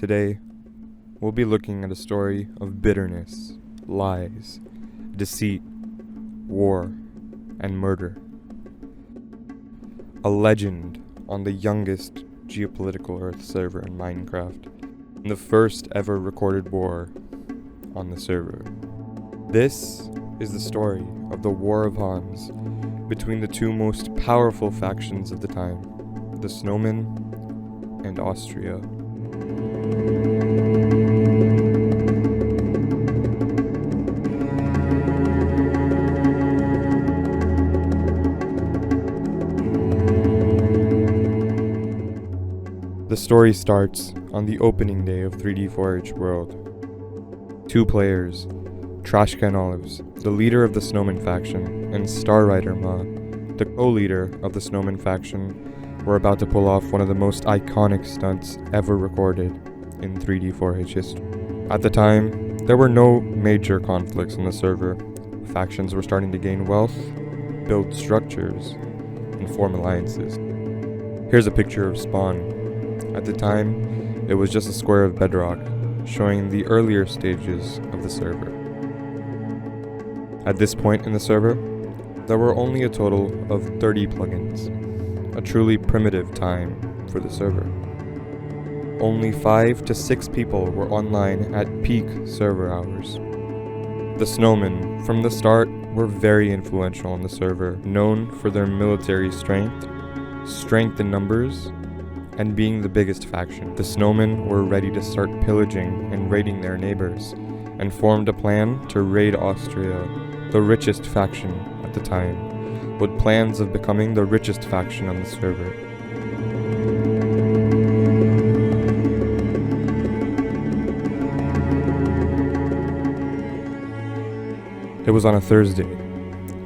Today, we'll be looking at a story of bitterness, lies, deceit, war, and murder. A legend on the youngest geopolitical Earth server in Minecraft, and the first ever recorded war on the server. This is the story of the War of Hanz between the two most powerful factions of the time, the Snowmen and Austria. The story starts on the opening day of 3D4H World. Two players, Trashka and Olives, the leader of the Snowman faction, and Starrider Ma, the co-leader of the Snowman faction, were about to pull off one of the most iconic stunts ever recorded in 3D4H history. At the time, there were no major conflicts on the server. Factions were starting to gain wealth, build structures, and form alliances. Here's a picture of Spawn. At the time, it was just a square of bedrock, showing the earlier stages of the server. At this point in the server, there were only a total of 30 plugins, a truly primitive time for the server. Only 5 to 6 people were online at peak server hours. The Snowmen, from the start, were very influential on the server, known for their military strength in numbers, and being the biggest faction. The Snowmen were ready to start pillaging and raiding their neighbors, and formed a plan to raid Austria, the richest faction at the time, with plans of becoming the richest faction on the server. It was on a Thursday.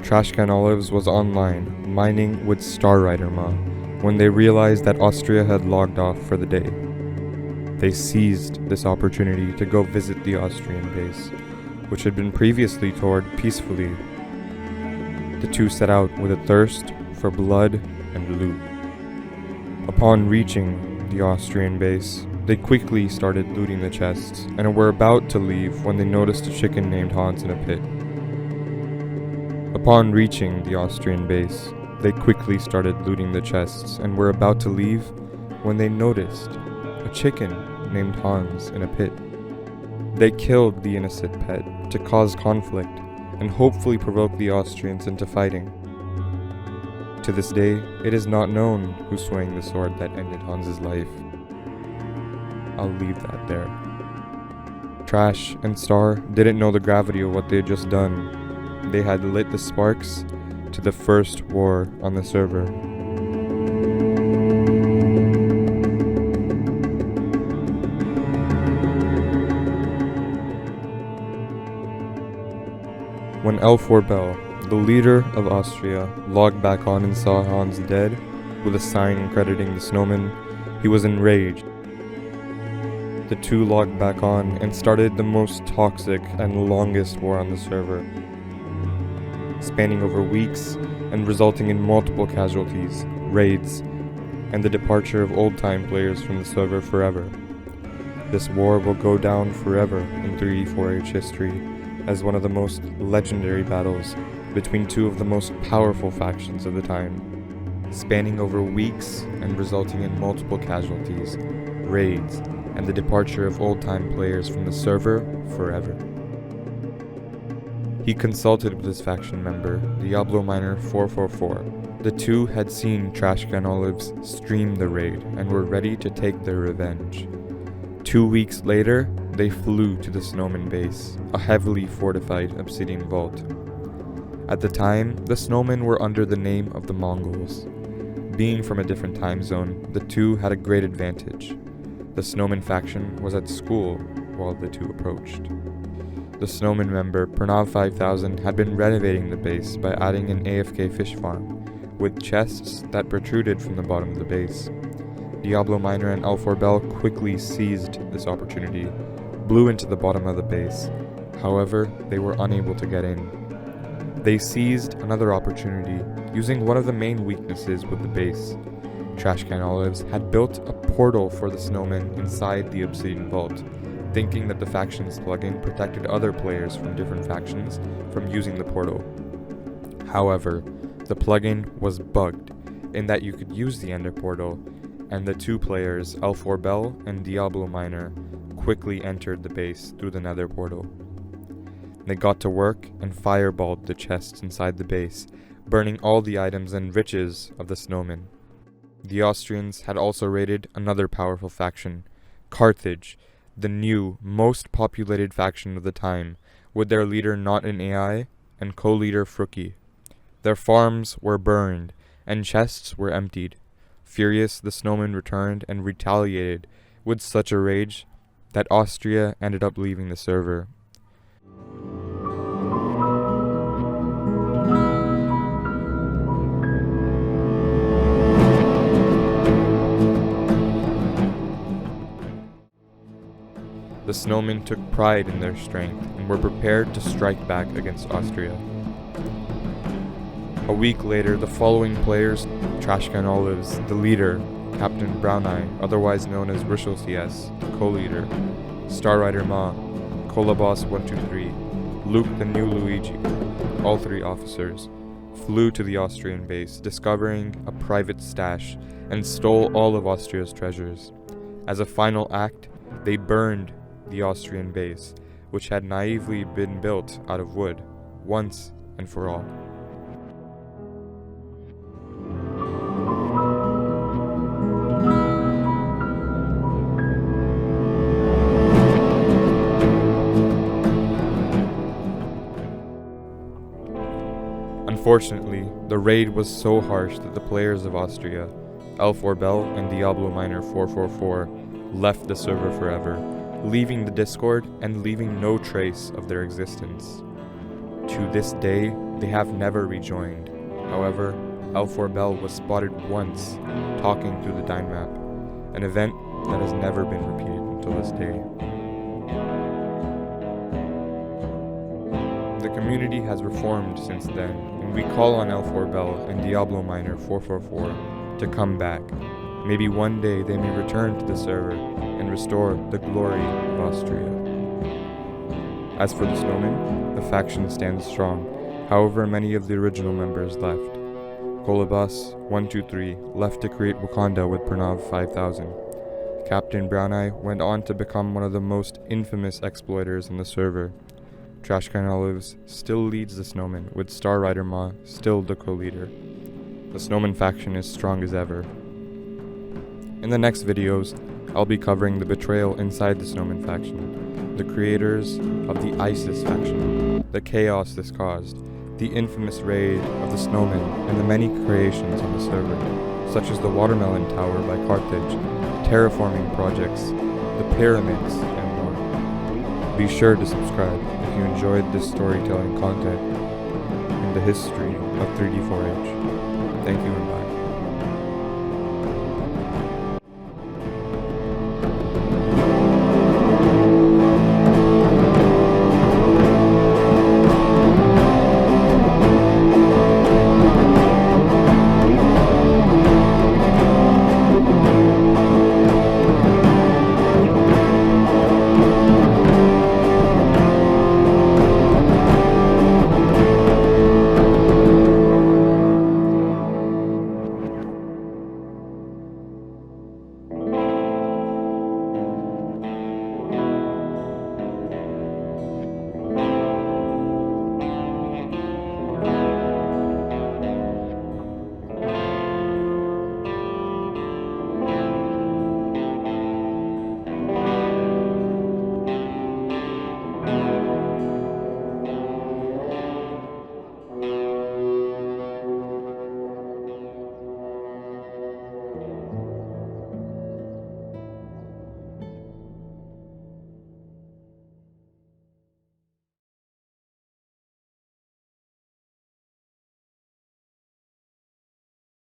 Trashka and Olives was online, mining with Starrider Ma, when they realized that Austria had logged off for the day. They seized this opportunity to go visit the Austrian base, which had been previously toured peacefully. The two set out with a thirst for blood and loot. Upon reaching the Austrian base, they quickly started looting the chests, and were about to leave when they noticed a chicken named Hans in a pit. Upon reaching the Austrian base, they quickly started looting the chests and were about to leave when they noticed a chicken named Hans in a pit. They killed the innocent pet to cause conflict and hopefully provoke the Austrians into fighting. To this day, it is not known who swung the sword that ended Hans's life. I'll leave that there. Trash and Star didn't know the gravity of what they had just done. They had lit the sparks to the first war on the server. When L4 Bell, the leader of Austria, logged back on and saw Hans dead, with a sign crediting the Snowman, he was enraged. The two logged back on and started the most toxic and longest war on the server, spanning over weeks and resulting in multiple casualties, raids, and the departure of old-time players from the server forever. This war will go down forever in 3D4H history as one of the most legendary battles between two of the most powerful factions of the time, spanning over weeks and resulting in multiple casualties, raids, and the departure of old-time players from the server forever. He consulted with his faction member, Diablo Miner 444. The two had seen Trashka and Olives stream the raid and were ready to take their revenge. 2 weeks later, they flew to the Snowman base, a heavily fortified obsidian vault. At the time, the Snowmen were under the name of the Mongols. Being from a different time zone, the two had a great advantage. The Snowman faction was at school while the two approached. The Snowman member, Pranav 5000, had been renovating the base by adding an AFK fish farm, with chests that protruded from the bottom of the base. Diablo Miner and L4 Bell quickly seized this opportunity, blew into the bottom of the base. However, they were unable to get in. They seized another opportunity, using one of the main weaknesses with the base. Trashcan Olives had built a portal for the snowmen inside the Obsidian Vault, thinking that the faction's plugin protected other players from different factions from using the portal. However, the plugin was bugged in that you could use the Ender portal, and the two players, L4 Bell and Diablo Miner, quickly entered the base through the Nether portal. They got to work and fireballed the chests inside the base, burning all the items and riches of the snowmen. The Austrians had also raided another powerful faction, Carthage, the new, most populated faction of the time, with their leader Not an AI and co-leader Frookie. Their farms were burned, and chests were emptied. Furious, the snowmen returned and retaliated with such a rage that Austria ended up leaving the server. The snowmen took pride in their strength and were prepared to strike back against Austria. A week later, the following players, Trashcan Olives, the leader, Captain Brown Eye, otherwise known as Rishal CS, the co-leader, Star Rider Ma, Colaboss 123, Luke the new Luigi, all three officers, flew to the Austrian base, discovering a private stash, and stole all of Austria's treasures. As a final act, they burned the Austrian base, which had naively been built out of wood, once and for all. Unfortunately, the raid was so harsh that the players of Austria, L4 Bell and Diablo Miner 444, left the server forever, leaving the Discord and leaving no trace of their existence. To this day, they have never rejoined. However, L4 Bell was spotted once talking through the Dyn map, an event that has never been repeated until this day. The community has reformed since then, and we call on L4 Bell and Diablo Miner 444 to come back. Maybe one day they may return to the server and restore the glory of Austria. As for the snowmen, the faction stands strong. However, many of the original members left. Colaboss 123 left to create Wakanda with Pranav 5000. Captain Brown Eye went on to become one of the most infamous exploiters in the server. Trashcan Olives still leads the snowmen, with Star Rider Ma still the co-leader. The snowman faction is strong as ever. In the next videos, I'll be covering the betrayal inside the snowman faction, the creators of the ISIS faction, the chaos this caused, the infamous raid of the snowmen, and the many creations on the server, such as the Watermelon Tower by Carthage, terraforming projects, the pyramids, and more. Be sure to subscribe if you enjoyed this storytelling content in the history of 3D4H. Thank you and bye.